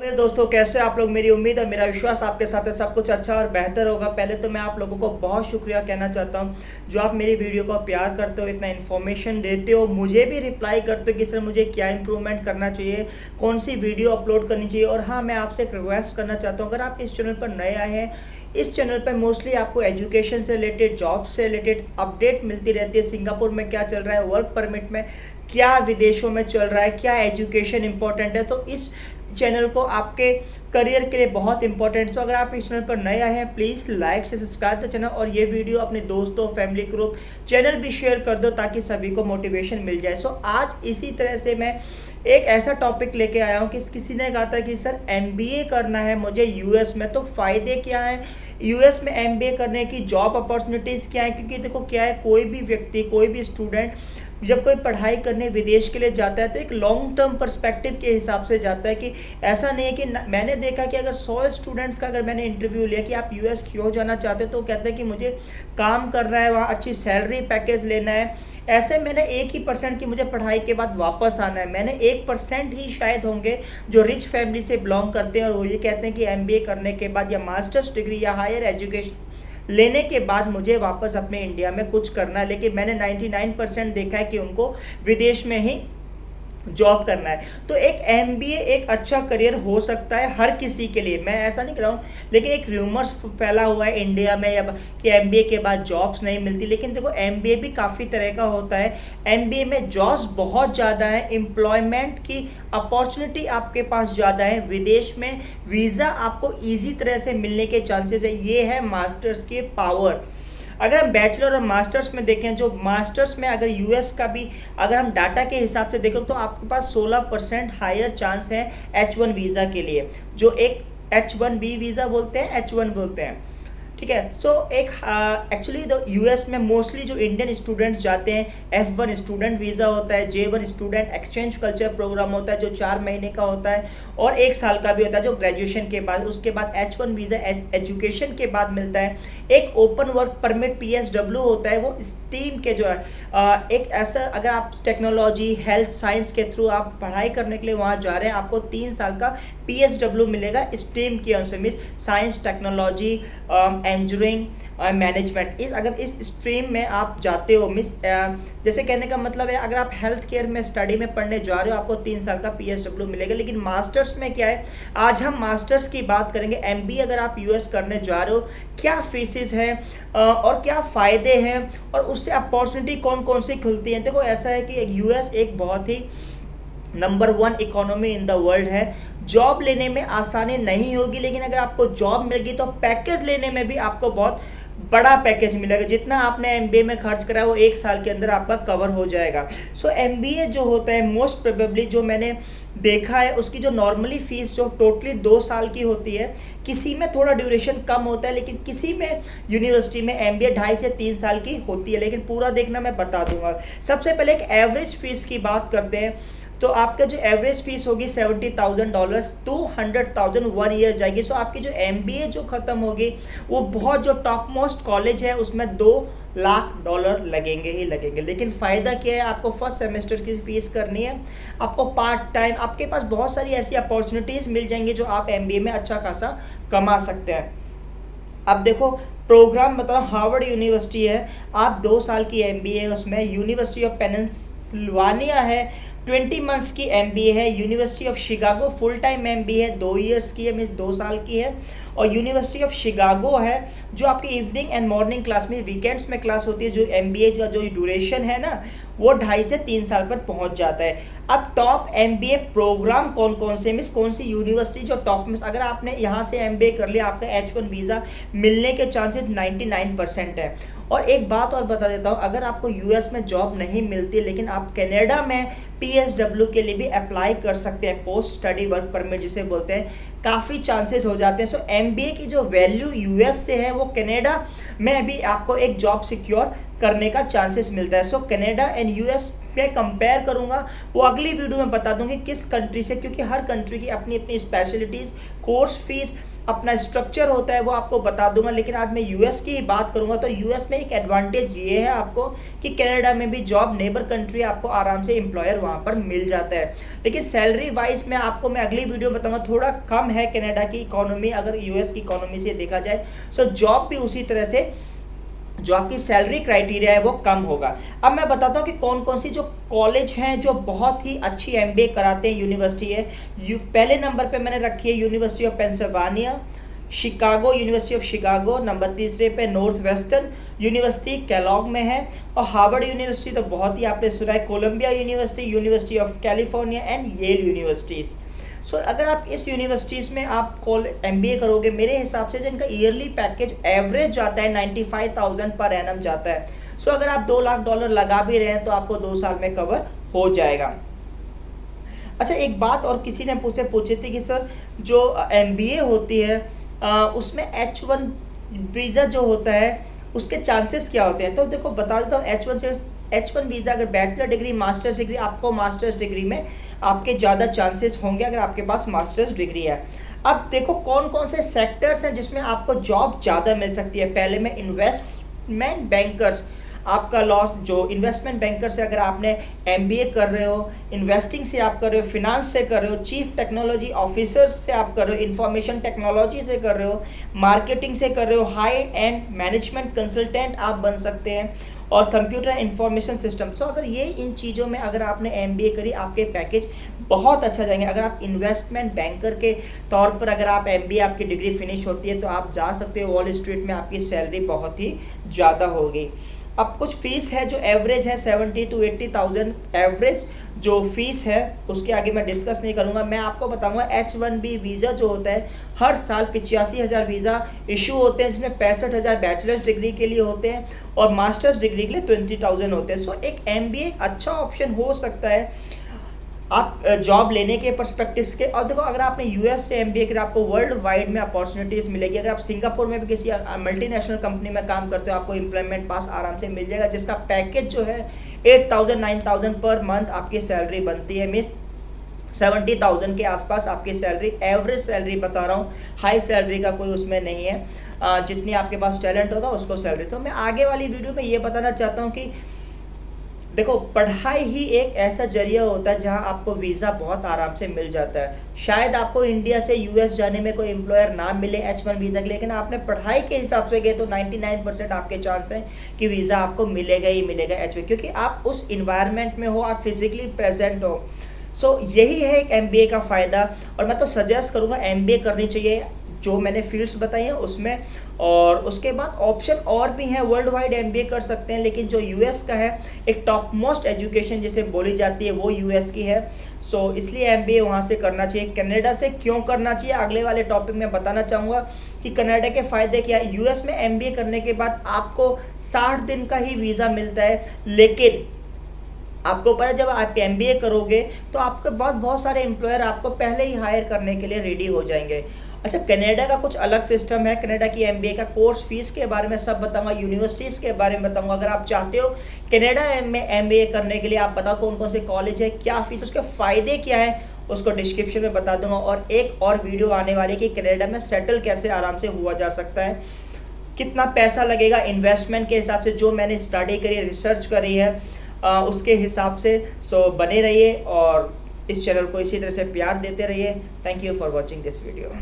मेरे दोस्तों, कैसे आप लोग। मेरी उम्मीद और मेरा विश्वास आपके साथ है सब कुछ अच्छा और बेहतर होगा। पहले तो मैं आप लोगों को बहुत शुक्रिया कहना चाहता हूं जो आप मेरी वीडियो को प्यार करते हो, इतना इन्फॉर्मेशन देते हो, मुझे भी रिप्लाई करते हो कि सर मुझे क्या इंप्रूवमेंट करना चाहिए, कौन सी वीडियो अपलोड करनी चाहिए। और हाँ, मैं आपसे एक रिक्वेस्ट करना चाहता हूँ, अगर आप इस चैनल पर नए आए हैं, इस चैनल पर मोस्टली आपको एजुकेशन से रिलेटेड, जॉब से रिलेटेड अपडेट मिलती रहती है। सिंगापुर में क्या चल रहा है, वर्क परमिट में क्या, विदेशों में चल रहा है क्या, एजुकेशन इंपॉर्टेंट है। तो इस चैनल को आपके करियर के लिए बहुत इंपॉर्टेंट है। तो अगर आप इस चैनल पर नए आए हैं, प्लीज़ लाइक से सब्सक्राइब द चैनल और ये वीडियो अपने दोस्तों, फैमिली ग्रुप, चैनल भी शेयर कर दो ताकि सभी को मोटिवेशन मिल जाए। सो आज इसी तरह से मैं एक ऐसा टॉपिक लेके आया हूँ कि किसी ने कहा था कि सर एमबीए करना है मुझे यूएस में, तो फ़ायदे क्या हैं यूएस में एमबीए करने की, जॉब अपॉर्चुनिटीज़ क्या है। क्योंकि देखो क्या है, कोई भी व्यक्ति, कोई भी स्टूडेंट जब कोई पढ़ाई करने विदेश के लिए जाता है तो एक लॉन्ग टर्म पर्सपेक्टिव के हिसाब से जाता है। कि ऐसा नहीं है कि मैंने देखा कि अगर 100 स्टूडेंट्स का अगर मैंने इंटरव्यू लिया कि आप यूएस क्यों जाना चाहते हो, तो कहते हैं कि मुझे काम करना है, वहाँ अच्छी सैलरी पैकेज लेना है। ऐसे मैंने 1% की मुझे पढ़ाई के बाद वापस आना है। मैंने 1% ही शायद होंगे जो रिच फैमिली से बिलोंग करते हैं और वो ये कहते हैं कि एमबीए करने के बाद या मास्टर्स डिग्री या हायर एजुकेशन लेने के बाद मुझे वापस अपने इंडिया में कुछ करना है। लेकिन मैंने 99% देखा है कि उनको विदेश में ही जॉब करना है। तो एक एमबीए एक अच्छा करियर हो सकता है हर किसी के लिए, मैं ऐसा नहीं कर रहा हूँ। लेकिन एक र्यूमर्स फैला हुआ है इंडिया में या कि एमबीए के बाद जॉब्स नहीं मिलती। लेकिन देखो एमबीए भी काफ़ी तरह का होता है। एमबीए में जॉब्स बहुत ज़्यादा है, एम्प्लॉयमेंट की अपॉर्चुनिटी आपके पास ज़्यादा है, विदेश में वीज़ा आपको ईजी तरह से मिलने के चांसेस है। ये है मास्टर्स की पावर। अगर हम बैचलर और मास्टर्स में देखें, जो मास्टर्स में अगर यूएस का भी अगर हम डाटा के हिसाब से देखें तो आपके पास 16% हायर चांस है H1 वीज़ा के लिए, जो एक H1B वीज़ा बोलते हैं, H1 बोलते हैं। ठीक है। सो एक एक्चुअली यूएस में मोस्टली जो इंडियन स्टूडेंट्स जाते हैं, F1 स्टूडेंट वीज़ा होता है, J1 student exchange culture programme होता है जो 4 महीने का होता है और 1 साल का भी होता है जो ग्रेजुएशन के बाद। उसके बाद H1 वीज़ा एजुकेशन के बाद मिलता है। एक ओपन वर्क परमिट PSW होता है, वो स्ट्रीम के जो है एक ऐसा, अगर आप टेक्नोलॉजी, हेल्थ, साइंस के थ्रू आप पढ़ाई करने के लिए वहाँ जा रहे हैं, आपको 3 साल का PSW मिलेगा स्ट्रीम के अनुसार, means science, technology, engineering, management. अगर इस स्ट्रीम में आप जाते हो, मिस जैसे कहने का मतलब है अगर आप हेल्थ केयर में स्टडी में पढ़ने जा रहे हो, आपको 3 साल का PSW मिलेगा। लेकिन मास्टर्स में क्या है, आज हम मास्टर्स की बात करेंगे। एमबीए अगर आप यूएस करने जा रहे हो, क्या फीसेस हैं और क्या फ़ायदे हैं और उससे अपॉर्चुनिटी कौन कौन सी खुलती हैं। देखो ऐसा है कि यूएस एक बहुत ही number 1 economy in the world है। जॉब लेने में आसानी नहीं होगी, लेकिन अगर आपको जॉब मिल गई तो पैकेज लेने में भी आपको बहुत बड़ा पैकेज मिलेगा। जितना आपने एमबीए में खर्च करा है वो 1 साल के अंदर आपका कवर हो जाएगा। सो एमबीए जो होता है, मोस्ट प्रोबेबली जो मैंने देखा है, उसकी जो नॉर्मली फीस जो टोटली 2 साल की होती है, किसी में थोड़ा ड्यूरेशन कम होता है, लेकिन किसी में यूनिवर्सिटी में एमबीए 2.5 से 3 साल की होती है। लेकिन पूरा देखना मैं बता दूंगा। सबसे पहले एक एवरेज फीस की बात करते हैं, तो आपका जो एवरेज फीस होगी $70,000, 200,000 1 ईयर जाएगी। सो आपकी जो एमबीए जो ख़त्म होगी, वो बहुत जो टॉप मोस्ट कॉलेज है उसमें $2 लाख लगेंगे ही लगेंगे। लेकिन फ़ायदा क्या है, आपको फर्स्ट सेमेस्टर की फ़ीस करनी है, आपको पार्ट टाइम, आपके पास बहुत सारी ऐसी अपॉर्चुनिटीज़ मिल जाएंगी जो आप एमबीए में अच्छा खासा कमा सकते हैं। अब देखो प्रोग्राम मतलब हार्वर्ड यूनिवर्सिटी है, आप 2 साल की एमबीए है, उसमें यूनिवर्सिटी ऑफ पेनिनसिल्वानिया है 20 मंथ्स की एमबीए है, university of Chicago full time MBA है 2 ईयर्स की है, मीन्स 2 साल की है। और यूनिवर्सिटी ऑफ शिकागो है जो आपकी इवनिंग एंड मॉर्निंग क्लास में, वीकेंड्स में क्लास होती है। जो एमबीए का जो ड्यूरेशन है ना, वो 2.5 से 3 साल पर पहुंच जाता है। अब टॉप एमबीए प्रोग्राम कौन कौन से, मीन्स कौन सी यूनिवर्सिटी जो टॉप में, अगर आपने यहाँ से एमबीए कर लिया, आपका H1 वीज़ा मिलने के चांसेस 99% है। और एक बात और बता देता हूँ, अगर आपको यूएस में जॉब नहीं मिलती लेकिन आप कनाडा में PSW के लिए भी अप्लाई कर सकते हैं, पोस्ट स्टडी वर्क परमिट जिसे बोलते हैं, काफ़ी चांसेस हो जाते हैं। सो एमबीए की जो वैल्यू यूएस से है, वो कनाडा में भी आपको एक जॉब सिक्योर करने का चांसेस मिलता है। सो कनाडा एंड यूएस में कंपेयर करूंगा, वो अगली वीडियो में बता दूंगी किस कंट्री से, क्योंकि हर कंट्री की अपनी अपनी स्पेशलिटीज़, कोर्स फीस अपना स्ट्रक्चर होता है वो आपको बता दूंगा, लेकिन आज मैं यूएस की ही बात करूंगा। तो यूएस में एक एडवांटेज ये है आपको कि कनाडा में भी जॉब नेबर कंट्री, आपको आराम से एम्प्लॉयर वहाँ पर मिल जाता है। लेकिन सैलरी वाइज में आपको मैं अगली वीडियो में बताऊंगा, थोड़ा कम है कनाडा की इकोनॉमी अगर यूएस की इकोनॉमी से देखा जाए। सो जॉब भी उसी तरह से, जो आपकी सैलरी क्राइटेरिया है वो कम होगा। अब मैं बताता हूँ कि कौन कौन सी जो कॉलेज हैं जो बहुत ही अच्छी एमबीए कराते हैं, यूनिवर्सिटी है। पहले नंबर पे मैंने रखी है university of Pennsylvania, Chicago, university of Chicago. Number तीसरे पे नॉर्थ वेस्टर्न यूनिवर्सिटी कैलॉग में है, और हार्वर्ड यूनिवर्सिटी तो बहुत ही आपने सुना है, Columbia university, university of California and Yale universities. So अगर आप इस यूनिवर्सिटीज़ में आप एमबीए करोगे, मेरे हिसाब से जिनका ईयरली पैकेज एवरेज जाता है 95,000 पर एनम जाता है। सो अगर आप $2 लाख लगा भी रहे हैं तो आपको 2 साल में कवर हो जाएगा। अच्छा, एक बात और किसी ने पूछी थी कि सर जो एमबीए होती है उसमें H1 वीज़ा जो होता है उसके चांसेस क्या होते हैं। तो देखो बता देता हूँ, H1 वीज़ा अगर बैचलर डिग्री, मास्टर्स डिग्री, आपको मास्टर्स डिग्री में आपके ज़्यादा चांसेस होंगे अगर आपके पास मास्टर्स डिग्री है। अब देखो कौन कौन से सेक्टर्स हैं जिसमें आपको जॉब ज़्यादा मिल सकती है। पहले में इन्वेस्टमेंट बैंकर्स, आपका लॉस जो इन्वेस्टमेंट बैंकर से अगर आपने एमबीए कर रहे हो, इन्वेस्टिंग से आप कर रहे हो, फिनांस से कर रहे हो, चीफ टेक्नोलॉजी ऑफिसर से आप कर रहे हो, इंफॉर्मेशन टेक्नोलॉजी से कर रहे हो, मार्केटिंग से कर रहे हो, हाई एंड मैनेजमेंट कंसल्टेंट आप बन सकते हैं, और कंप्यूटर इंफॉर्मेशन सिस्टम। सो अगर ये इन चीज़ों में अगर आपने एमबीए करी, आपके पैकेज बहुत अच्छा जाएंगे। अगर आप इन्वेस्टमेंट बैंकर के तौर पर अगर आप एमबीए आपकी डिग्री फिनिश होती है तो आप जा सकते हो वॉल स्ट्रीट में, आपकी सैलरी बहुत ही ज़्यादा होगी। अब कुछ फीस है जो एवरेज है 70 to 80,000 एवरेज जो फीस है, उसके आगे मैं डिस्कस नहीं करूंगा। मैं आपको बताऊंगा H1B वीज़ा जो होता है, हर साल 85,000 वीज़ा इशू होते हैं, जिसमें 65,000 बैचलर्स डिग्री के लिए होते हैं और मास्टर्स डिग्री के लिए 20,000 होते हैं। सो एक एमबीए अच्छा ऑप्शन हो सकता है आप जॉब लेने के पर्सपेक्टिव के। और देखो अगर आपने यूएस से एमबीए किया, आपको वर्ल्ड वाइड में अपॉर्चुनिटीज़ मिलेगी। अगर आप सिंगापुर में भी किसी मल्टीनेशनल कंपनी में काम करते हो, आपको एम्प्लॉयमेंट पास आराम से मिल जाएगा, जिसका पैकेज जो है 8,000 9,000 पर मंथ आपकी सैलरी बनती है। मीन्स 70,000 के आसपास आपकी सैलरी, एवरेज सैलरी बता रहा हूँ, हाई सैलरी का कोई उसमें नहीं है। जितनी आपके पास टैलेंट होगा उसको सैलरी। तो मैं आगे वाली वीडियो में ये बताना चाहता हूँ कि देखो पढ़ाई ही एक ऐसा जरिया होता है जहां आपको वीज़ा बहुत आराम से मिल जाता है। शायद आपको इंडिया से यूएस जाने में कोई एम्प्लॉयर ना मिले H1 वीज़ा के, लेकिन आपने पढ़ाई के हिसाब से गए तो 99% आपके चांस हैं कि वीज़ा आपको मिलेगा ही मिलेगा H1, क्योंकि आप उस इन्वायरमेंट में हो, आप फिजिकली प्रेजेंट हो। सो यही है एक एमबीए का फ़ायदा। और मैं तो सजेस्ट करूँगा एमबीए करनी चाहिए जो मैंने फील्ड्स बताई हैं उसमें। और उसके बाद ऑप्शन और भी हैं, वर्ल्ड वाइड एमबीए कर सकते हैं, लेकिन जो यूएस का है एक टॉप मोस्ट एजुकेशन जिसे बोली जाती है वो यूएस की है। सो इसलिए एमबीए वहाँ से करना चाहिए। कनाडा से क्यों करना चाहिए अगले वाले टॉपिक में बताना चाहूँगा कि कनाडा के फ़ायदे क्या है। यूएस में एमबीए करने के बाद आपको 60 दिन का ही वीज़ा मिलता है, लेकिन आपको पता है जब आप एमबीए करोगे तो आपके पास बहुत सारे एम्प्लॉयर आपको पहले ही हायर करने के लिए रेडी हो जाएंगे। अच्छा, कनाडा का कुछ अलग सिस्टम है। कनाडा की एमबीए का कोर्स फीस के बारे में सब बताऊंगा, यूनिवर्सिटीज़ के बारे में बताऊंगा। अगर आप चाहते हो कनाडा में एमबीए करने के लिए, आप बताओ कौन कौन से कॉलेज है, क्या फीस, उसके फ़ायदे क्या है, उसको डिस्क्रिप्शन में बता दूंगा। और एक और वीडियो आने वाली कि कनाडा में सेटल कैसे आराम से हुआ जा सकता है, कितना पैसा लगेगा इन्वेस्टमेंट के हिसाब से, जो मैंने स्टडी करी है, रिसर्च करी है उसके हिसाब से। सो बने रहिए और इस चैनल को इसी तरह से प्यार देते रहिए। Thank you for watching this video.